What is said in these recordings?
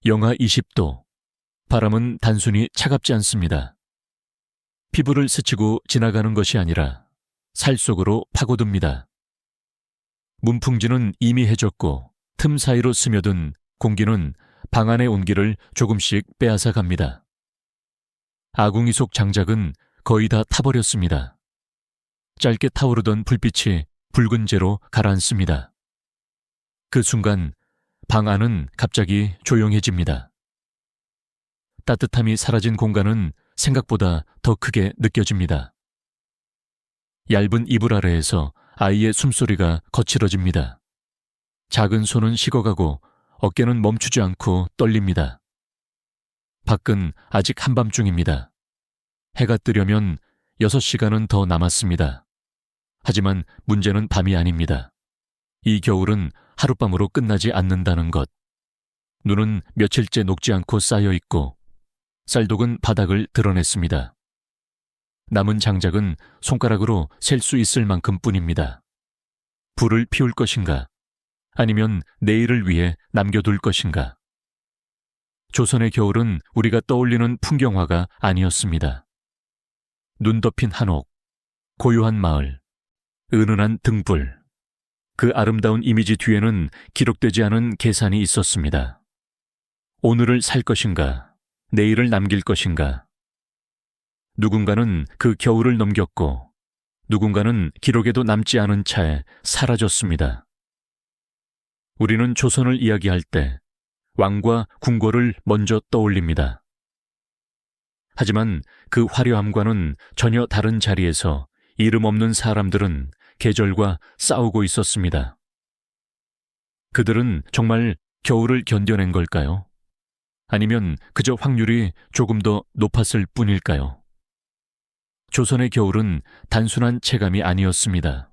영하 20도. 바람은 단순히 차갑지 않습니다. 피부를 스치고 지나가는 것이 아니라 살 속으로 파고듭니다. 문풍지는 이미 해졌고 틈 사이로 스며든 공기는 방 안의 온기를 조금씩 빼앗아 갑니다. 아궁이 속 장작은 거의 다 타버렸습니다. 짧게 타오르던 불빛이 붉은 재로 가라앉습니다. 그 순간 방 안은 갑자기 조용해집니다. 따뜻함이 사라진 공간은 생각보다 더 크게 느껴집니다. 얇은 이불 아래에서 아이의 숨소리가 거칠어집니다. 작은 손은 식어가고 어깨는 멈추지 않고 떨립니다. 밖은 아직 한밤중입니다. 해가 뜨려면 6시간은 더 남았습니다. 하지만 문제는 밤이 아닙니다. 이 겨울은 하룻밤으로 끝나지 않는다는 것. 눈은 며칠째 녹지 않고 쌓여 있고 쌀독은 바닥을 드러냈습니다. 남은 장작은 손가락으로 셀 수 있을 만큼 뿐입니다. 불을 피울 것인가? 아니면 내일을 위해 남겨둘 것인가? 조선의 겨울은 우리가 떠올리는 풍경화가 아니었습니다. 눈 덮인 한옥, 고요한 마을, 은은한 등불. 그 아름다운 이미지 뒤에는 기록되지 않은 계산이 있었습니다. 오늘을 살 것인가? 내일을 남길 것인가? 누군가는 그 겨울을 넘겼고 누군가는 기록에도 남지 않은 차에 사라졌습니다. 우리는 조선을 이야기할 때 왕과 궁궐을 먼저 떠올립니다. 하지만 그 화려함과는 전혀 다른 자리에서 이름 없는 사람들은 계절과 싸우고 있었습니다. 그들은 정말 겨울을 견뎌낸 걸까요? 아니면 그저 확률이 조금 더 높았을 뿐일까요? 조선의 겨울은 단순한 체감이 아니었습니다.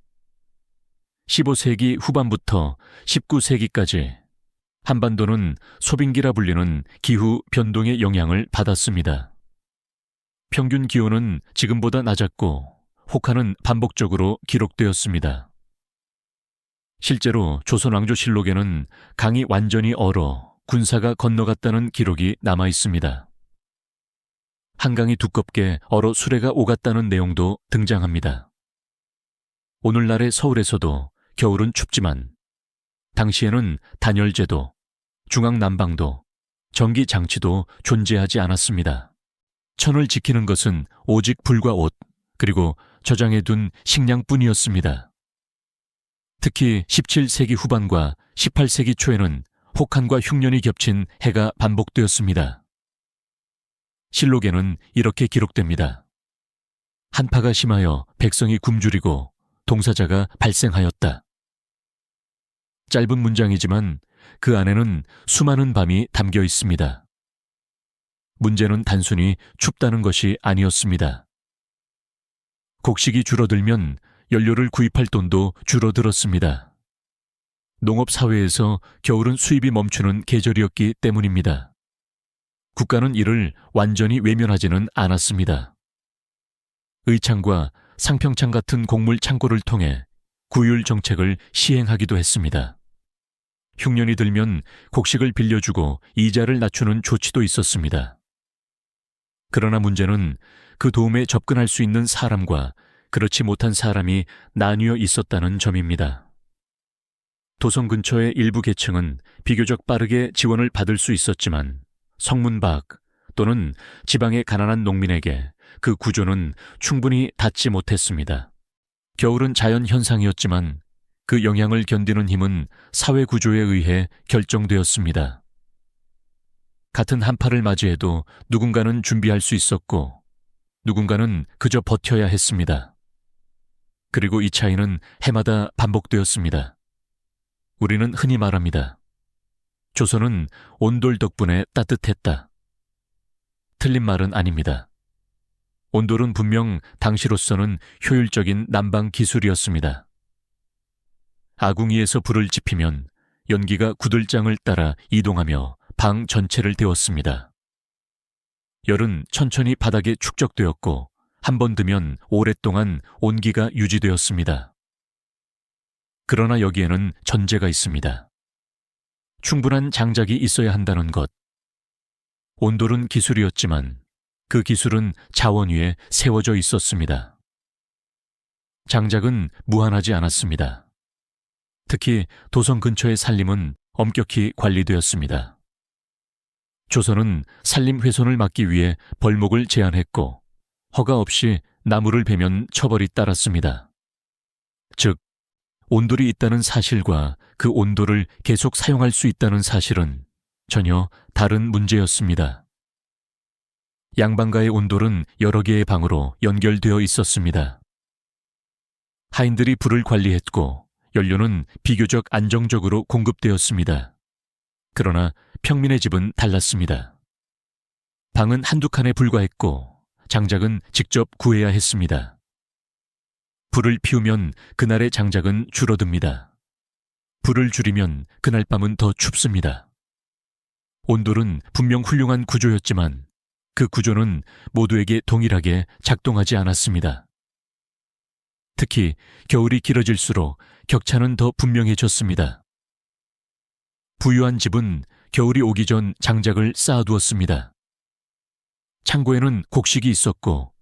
15세기 후반부터 19세기까지 한반도는 소빙기라 불리는 기후 변동의 영향을 받았습니다. 평균 기온은 지금보다 낮았고 혹한은 반복적으로 기록되었습니다. 실제로 조선 왕조실록에는 강이 완전히 얼어 군사가 건너갔다는 기록이 남아 있습니다. 한강이 두껍게 얼어 수레가 오갔다는 내용도 등장합니다. 오늘날의 서울에서도 겨울은 춥지만 당시에는 단열재도, 중앙난방도, 전기장치도 존재하지 않았습니다. 천을 지키는 것은 오직 불과 옷, 그리고 저장해둔 식량뿐이었습니다. 특히 17세기 후반과 18세기 초에는 혹한과 흉년이 겹친 해가 반복되었습니다. 실록에는 이렇게 기록됩니다. 한파가 심하여 백성이 굶주리고 동사자가 발생하였다. 짧은 문장이지만 그 안에는 수많은 밤이 담겨 있습니다. 문제는 단순히 춥다는 것이 아니었습니다. 곡식이 줄어들면 연료를 구입할 돈도 줄어들었습니다. 농업사회에서 겨울은 수입이 멈추는 계절이었기 때문입니다. 국가는 이를 완전히 외면하지는 않았습니다. 의창과 상평창 같은 곡물 창고를 통해 구휼 정책을 시행하기도 했습니다. 흉년이 들면 곡식을 빌려주고 이자를 낮추는 조치도 있었습니다. 그러나 문제는 그 도움에 접근할 수 있는 사람과 그렇지 못한 사람이 나뉘어 있었다는 점입니다. 도성 근처의 일부 계층은 비교적 빠르게 지원을 받을 수 있었지만 성문 밖 또는 지방의 가난한 농민에게 그 구조는 충분히 닿지 못했습니다. 겨울은 자연현상이었지만 그 영향을 견디는 힘은 사회 구조에 의해 결정되었습니다. 같은 한파를 맞이해도 누군가는 준비할 수 있었고 누군가는 그저 버텨야 했습니다. 그리고 이 차이는 해마다 반복되었습니다. 우리는 흔히 말합니다. 조선은 온돌 덕분에 따뜻했다. 틀린 말은 아닙니다. 온돌은 분명 당시로서는 효율적인 난방 기술이었습니다. 아궁이에서 불을 지피면 연기가 구들장을 따라 이동하며 방 전체를 데웠습니다. 열은 천천히 바닥에 축적되었고 한 번 드면 오랫동안 온기가 유지되었습니다. 그러나 여기에는 전제가 있습니다. 충분한 장작이 있어야 한다는 것, 온돌은 기술이었지만 그 기술은 자원 위에 세워져 있었습니다. 장작은 무한하지 않았습니다. 특히 도성 근처의 산림은 엄격히 관리되었습니다. 조선은 산림 훼손을 막기 위해 벌목을 제한했고 허가 없이 나무를 베면 처벌이 따랐습니다. 즉, 온돌이 있다는 사실과 그 온돌을 계속 사용할 수 있다는 사실은 전혀 다른 문제였습니다. 양방가의 온돌은 여러 개의 방으로 연결되어 있었습니다. 하인들이 불을 관리했고 연료는 비교적 안정적으로 공급되었습니다. 그러나 평민의 집은 달랐습니다. 방은 한두 칸에 불과했고 장작은 직접 구해야 했습니다. 불을 피우면 그날의 장작은 줄어듭니다. 불을 줄이면 그날 밤은 더 춥습니다. 온돌은 분명 훌륭한 구조였지만 그 구조는 모두에게 동일하게 작동하지 않았습니다. 특히 겨울이 길어질수록 격차는 더 분명해졌습니다. 부유한 집은 겨울이 오기 전 장작을 쌓아두었습니다. 창고에는 곡식이 있었고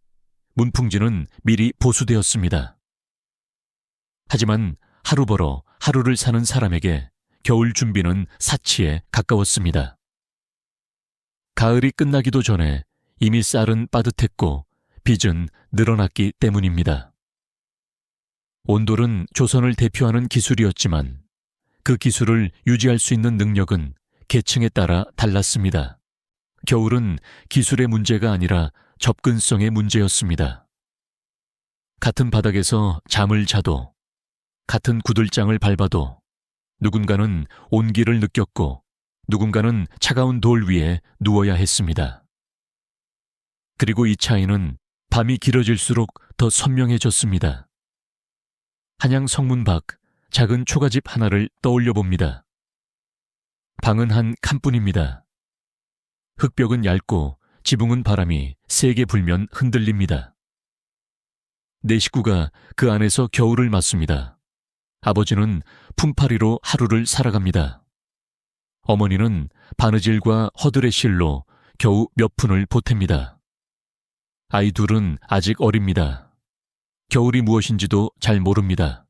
문풍지는 미리 보수되었습니다. 하지만 하루 벌어 하루를 사는 사람에게 겨울 준비는 사치에 가까웠습니다. 가을이 끝나기도 전에 이미 쌀은 빠듯했고 빚은 늘어났기 때문입니다. 온돌은 조선을 대표하는 기술이었지만 그 기술을 유지할 수 있는 능력은 계층에 따라 달랐습니다. 겨울은 기술의 문제가 아니라 접근성의 문제였습니다. 같은 바닥에서 잠을 자도 같은 구들장을 밟아도 누군가는 온기를 느꼈고 누군가는 차가운 돌 위에 누워야 했습니다. 그리고 이 차이는 밤이 길어질수록 더 선명해졌습니다. 한양 성문 밖 작은 초가집 하나를 떠올려 봅니다. 방은 한 칸뿐입니다. 흙벽은 얇고 지붕은 바람이 세게 불면 흔들립니다. 네 식구가 그 안에서 겨울을 맞습니다. 아버지는 품팔이로 하루를 살아갑니다. 어머니는 바느질과 허들의 실로 겨우 몇 푼을 보탭니다. 아이 둘은 아직 어립니다. 겨울이 무엇인지도 잘 모릅니다.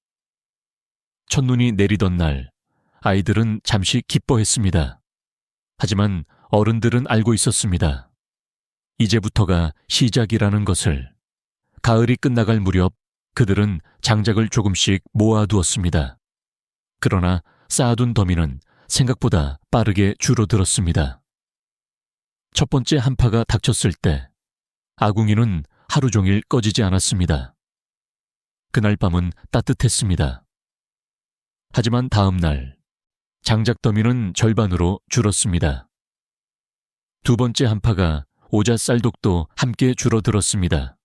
첫눈이 내리던 날 아이들은 잠시 기뻐했습니다. 하지만 어른들은 알고 있었습니다. 이제부터가 시작이라는 것을. 가을이 끝나갈 무렵 그들은 장작을 조금씩 모아두었습니다. 그러나 쌓아둔 더미는 생각보다 빠르게 줄어들었습니다. 첫 번째 한파가 닥쳤을 때 아궁이는 하루 종일 꺼지지 않았습니다. 그날 밤은 따뜻했습니다. 하지만 다음 날 장작 더미는 절반으로 줄었습니다. 두 번째 한파가 오자 쌀독도 함께 줄어들었습니다.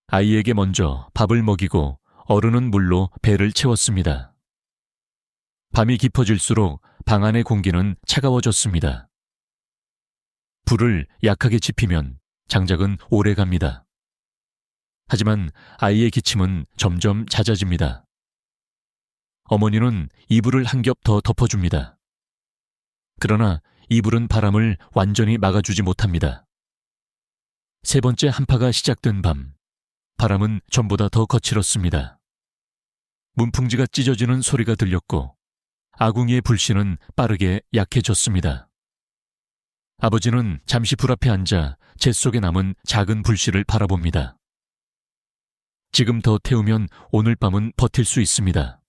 아이에게 먼저 밥을 먹이고 어른은 물로 배를 채웠습니다. 밤이 깊어질수록 방 안의 공기는 차가워졌습니다. 불을 약하게 지피면 장작은 오래 갑니다. 하지만 아이의 기침은 점점 잦아집니다. 어머니는 이불을 한 겹 더 덮어줍니다. 그러나 이불은 바람을 완전히 막아주지 못합니다. 세 번째 한파가 시작된 밤, 바람은 전보다 더 거칠었습니다. 문풍지가 찢어지는 소리가 들렸고 아궁이의 불씨는 빠르게 약해졌습니다. 아버지는 잠시 불 앞에 앉아 재 속에 남은 작은 불씨를 바라봅니다. 지금 더 태우면 오늘 밤은 버틸 수 있습니다.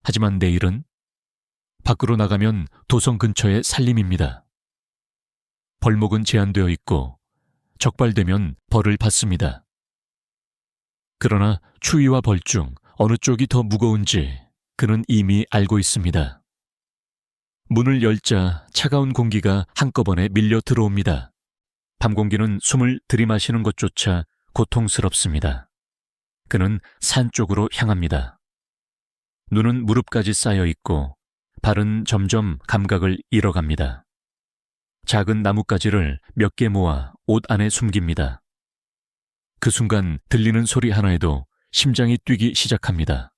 하지만 내일은? 밖으로 나가면 도성 근처의 산림입니다. 벌목은 제한되어 있고 적발되면 벌을 받습니다. 그러나 추위와 벌 중 어느 쪽이 더 무거운지 그는 이미 알고 있습니다. 문을 열자 차가운 공기가 한꺼번에 밀려 들어옵니다. 밤 공기는 숨을 들이마시는 것조차 고통스럽습니다. 그는 산 쪽으로 향합니다. 눈은 무릎까지 쌓여 있고 발은 점점 감각을 잃어갑니다. 작은 나뭇가지를 몇 개 모아 옷 안에 숨깁니다. 그 순간 들리는 소리 하나에도 심장이 뛰기 시작합니다.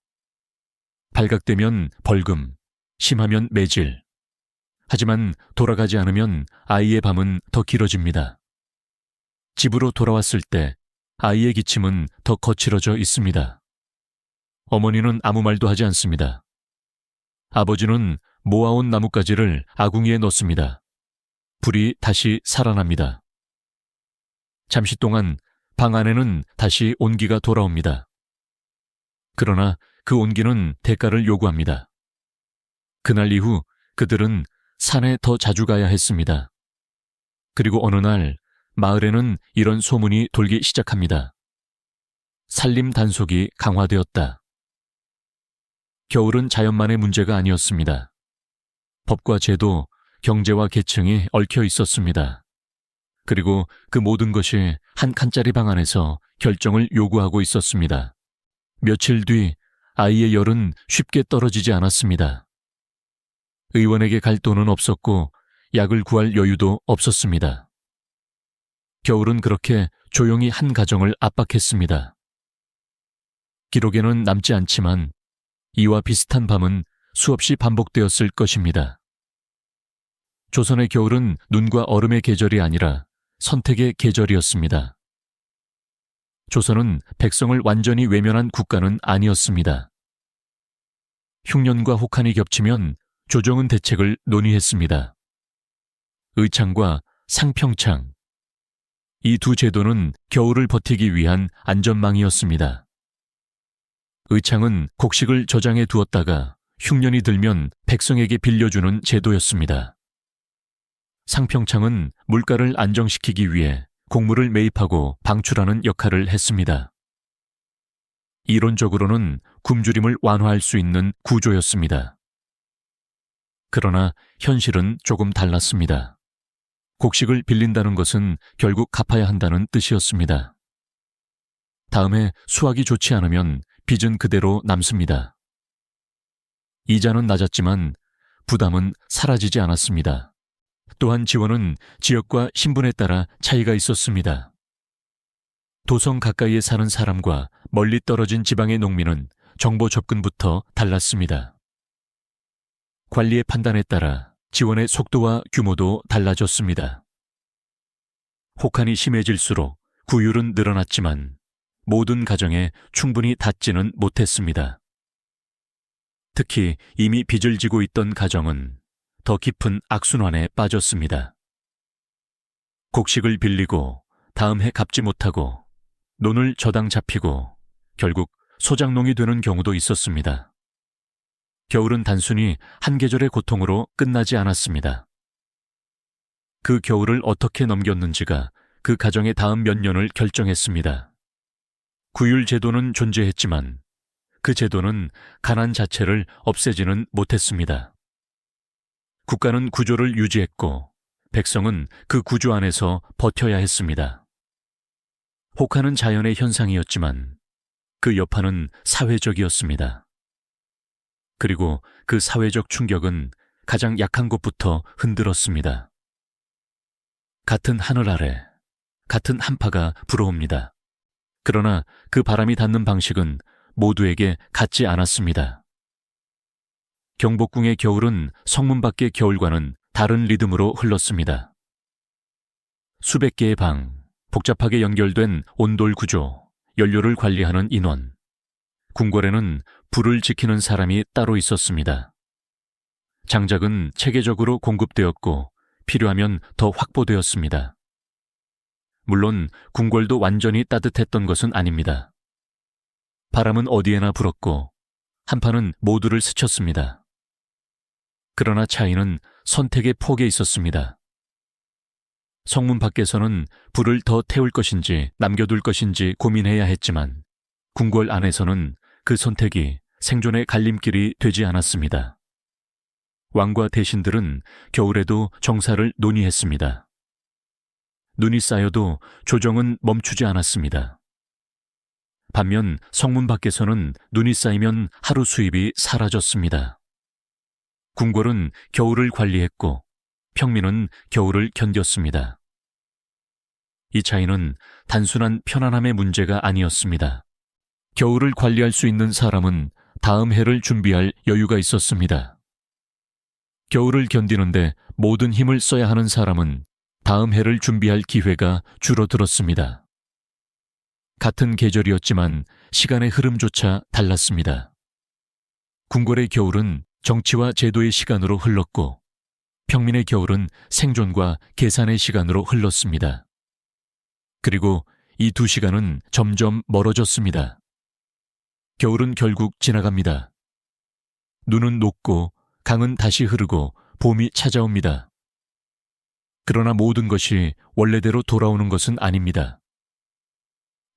발각되면 벌금, 심하면 매질. 하지만 돌아가지 않으면 아이의 밤은 더 길어집니다. 집으로 돌아왔을 때 아이의 기침은 더 거칠어져 있습니다. 어머니는 아무 말도 하지 않습니다. 아버지는 모아온 나뭇가지를 아궁이에 넣습니다. 불이 다시 살아납니다. 잠시 동안 방 안에는 다시 온기가 돌아옵니다. 그러나 그 온기는 대가를 요구합니다. 그날 이후 그들은 산에 더 자주 가야 했습니다. 그리고 어느 날 마을에는 이런 소문이 돌기 시작합니다. 산림 단속이 강화되었다. 겨울은 자연만의 문제가 아니었습니다. 법과 제도, 경제와 계층이 얽혀 있었습니다. 그리고 그 모든 것이 한 칸짜리 방 안에서 결정을 요구하고 있었습니다. 며칠 뒤 아이의 열은 쉽게 떨어지지 않았습니다. 의원에게 갈 돈은 없었고 약을 구할 여유도 없었습니다. 겨울은 그렇게 조용히 한 가정을 압박했습니다. 기록에는 남지 않지만 이와 비슷한 밤은 수없이 반복되었을 것입니다. 조선의 겨울은 눈과 얼음의 계절이 아니라 선택의 계절이었습니다. 조선은 백성을 완전히 외면한 국가는 아니었습니다. 흉년과 혹한이 겹치면 조정은 대책을 논의했습니다. 의창과 상평창, 이 두 제도는 겨울을 버티기 위한 안전망이었습니다. 의창은 곡식을 저장해 두었다가 흉년이 들면 백성에게 빌려주는 제도였습니다. 상평창은 물가를 안정시키기 위해 곡물을 매입하고 방출하는 역할을 했습니다. 이론적으로는 굶주림을 완화할 수 있는 구조였습니다. 그러나 현실은 조금 달랐습니다. 곡식을 빌린다는 것은 결국 갚아야 한다는 뜻이었습니다. 다음에 수확이 좋지 않으면 빚은 그대로 남습니다. 이자는 낮았지만 부담은 사라지지 않았습니다. 또한 지원은 지역과 신분에 따라 차이가 있었습니다. 도성 가까이에 사는 사람과 멀리 떨어진 지방의 농민은 정보 접근부터 달랐습니다. 관리의 판단에 따라 지원의 속도와 규모도 달라졌습니다. 혹한이 심해질수록 구휼은 늘어났지만 모든 가정에 충분히 닿지는 못했습니다. 특히 이미 빚을 지고 있던 가정은 더 깊은 악순환에 빠졌습니다. 곡식을 빌리고 다음 해 갚지 못하고 논을 저당 잡히고 결국 소작농이 되는 경우도 있었습니다. 겨울은 단순히 한 계절의 고통으로 끝나지 않았습니다. 그 겨울을 어떻게 넘겼는지가 그 가정의 다음 몇 년을 결정했습니다. 구휼 제도는 존재했지만 그 제도는 가난 자체를 없애지는 못했습니다. 국가는 구조를 유지했고 백성은 그 구조 안에서 버텨야 했습니다. 혹한은 자연의 현상이었지만 그 여파는 사회적이었습니다. 그리고 그 사회적 충격은 가장 약한 곳부터 흔들었습니다. 같은 하늘 아래, 같은 한파가 불어옵니다. 그러나 그 바람이 닿는 방식은 모두에게 같지 않았습니다. 경복궁의 겨울은 성문 밖의 겨울과는 다른 리듬으로 흘렀습니다. 수백 개의 방, 복잡하게 연결된 온돌 구조, 연료를 관리하는 인원, 궁궐에는 불을 지키는 사람이 따로 있었습니다. 장작은 체계적으로 공급되었고 필요하면 더 확보되었습니다. 물론 궁궐도 완전히 따뜻했던 것은 아닙니다. 바람은 어디에나 불었고 한파는 모두를 스쳤습니다. 그러나 차이는 선택의 폭에 있었습니다. 성문 밖에서는 불을 더 태울 것인지 남겨둘 것인지 고민해야 했지만 궁궐 안에서는 그 선택이 생존의 갈림길이 되지 않았습니다. 왕과 대신들은 겨울에도 정사를 논의했습니다. 눈이 쌓여도 조정은 멈추지 않았습니다. 반면 성문 밖에서는 눈이 쌓이면 하루 수입이 사라졌습니다. 궁궐은 겨울을 관리했고 평민은 겨울을 견뎠습니다. 이 차이는 단순한 편안함의 문제가 아니었습니다. 겨울을 관리할 수 있는 사람은 다음 해를 준비할 여유가 있었습니다. 겨울을 견디는데 모든 힘을 써야 하는 사람은 다음 해를 준비할 기회가 줄어들었습니다. 같은 계절이었지만 시간의 흐름조차 달랐습니다. 궁궐의 겨울은 정치와 제도의 시간으로 흘렀고 평민의 겨울은 생존과 계산의 시간으로 흘렀습니다. 그리고 이 두 시간은 점점 멀어졌습니다. 겨울은 결국 지나갑니다. 눈은 녹고 강은 다시 흐르고 봄이 찾아옵니다. 그러나 모든 것이 원래대로 돌아오는 것은 아닙니다.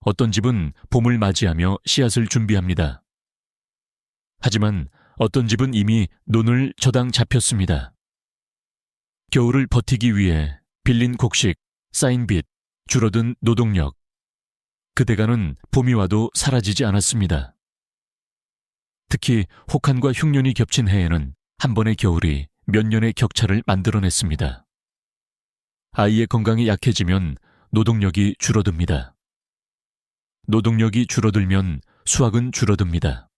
어떤 집은 봄을 맞이하며 씨앗을 준비합니다. 하지만 어떤 집은 이미 논을 저당 잡혔습니다. 겨울을 버티기 위해 빌린 곡식, 쌓인 빚, 줄어든 노동력. 그 대가는 봄이 와도 사라지지 않았습니다. 특히 혹한과 흉년이 겹친 해에는 한 번의 겨울이 몇 년의 격차를 만들어냈습니다. 아이의 건강이 약해지면 노동력이 줄어듭니다. 노동력이 줄어들면 수확은 줄어듭니다.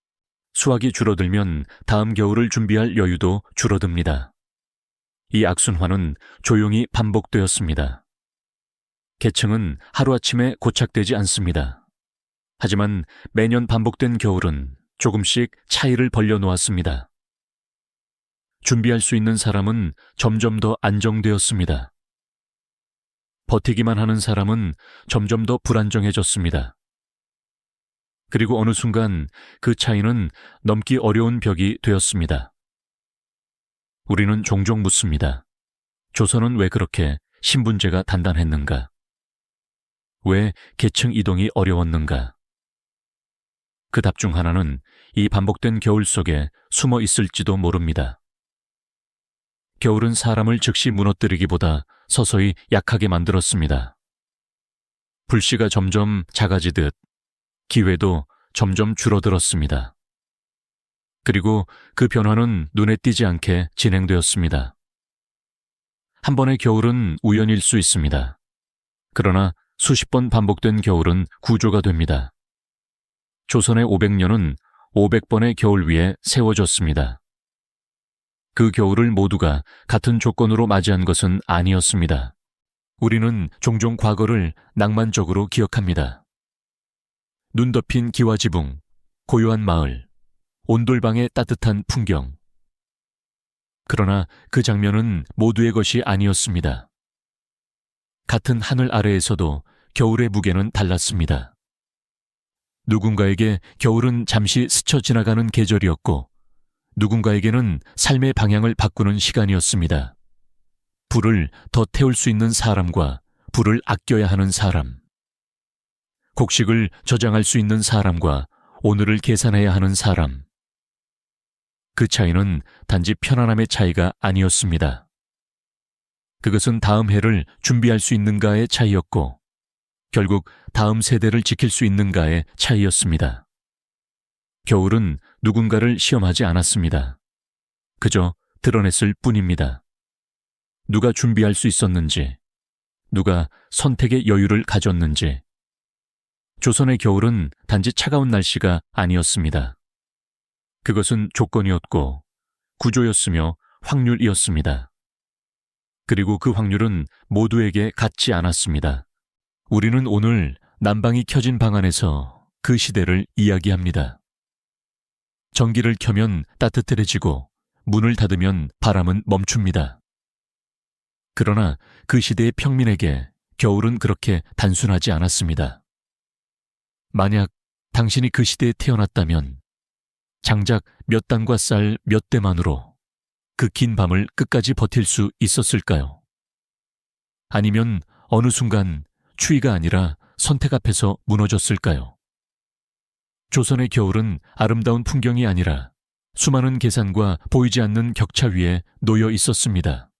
수확이 줄어들면 다음 겨울을 준비할 여유도 줄어듭니다. 이 악순환은 조용히 반복되었습니다. 계층은 하루아침에 고착되지 않습니다. 하지만 매년 반복된 겨울은 조금씩 차이를 벌려놓았습니다. 준비할 수 있는 사람은 점점 더 안정되었습니다. 버티기만 하는 사람은 점점 더 불안정해졌습니다. 그리고 어느 순간 그 차이는 넘기 어려운 벽이 되었습니다. 우리는 종종 묻습니다. 조선은 왜 그렇게 신분제가 단단했는가? 왜 계층 이동이 어려웠는가? 그 답 중 하나는 이 반복된 겨울 속에 숨어 있을지도 모릅니다. 겨울은 사람을 즉시 무너뜨리기보다 서서히 약하게 만들었습니다. 불씨가 점점 작아지듯 기회도 점점 줄어들었습니다. 그리고 그 변화는 눈에 띄지 않게 진행되었습니다. 한 번의 겨울은 우연일 수 있습니다. 그러나 수십 번 반복된 겨울은 구조가 됩니다. 조선의 500년은 500번의 겨울 위에 세워졌습니다. 그 겨울을 모두가 같은 조건으로 맞이한 것은 아니었습니다. 우리는 종종 과거를 낭만적으로 기억합니다. 눈 덮인 기와지붕, 고요한 마을, 온돌방의 따뜻한 풍경. 그러나 그 장면은 모두의 것이 아니었습니다. 같은 하늘 아래에서도 겨울의 무게는 달랐습니다. 누군가에게 겨울은 잠시 스쳐 지나가는 계절이었고 누군가에게는 삶의 방향을 바꾸는 시간이었습니다. 불을 더 태울 수 있는 사람과 불을 아껴야 하는 사람. 곡식을 저장할 수 있는 사람과 오늘을 계산해야 하는 사람. 그 차이는 단지 편안함의 차이가 아니었습니다. 그것은 다음 해를 준비할 수 있는가의 차이였고 결국 다음 세대를 지킬 수 있는가의 차이였습니다. 겨울은 누군가를 시험하지 않았습니다. 그저 드러냈을 뿐입니다. 누가 준비할 수 있었는지, 누가 선택의 여유를 가졌는지. 조선의 겨울은 단지 차가운 날씨가 아니었습니다. 그것은 조건이었고 구조였으며 확률이었습니다. 그리고 그 확률은 모두에게 같지 않았습니다. 우리는 오늘 난방이 켜진 방 안에서 그 시대를 이야기합니다. 전기를 켜면 따뜻해지고 문을 닫으면 바람은 멈춥니다. 그러나 그 시대의 평민에게 겨울은 그렇게 단순하지 않았습니다. 만약 당신이 그 시대에 태어났다면 장작 몇 단과 쌀 몇 대만으로 그 긴 밤을 끝까지 버틸 수 있었을까요? 아니면 어느 순간 추위가 아니라 선택 앞에서 무너졌을까요? 조선의 겨울은 아름다운 풍경이 아니라 수많은 계산과 보이지 않는 격차 위에 놓여 있었습니다.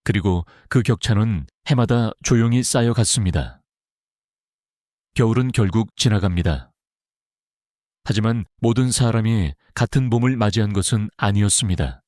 그리고 그 격차는 해마다 조용히 쌓여갔습니다. 겨울은 결국 지나갑니다. 하지만 모든 사람이 같은 봄을 맞이한 것은 아니었습니다.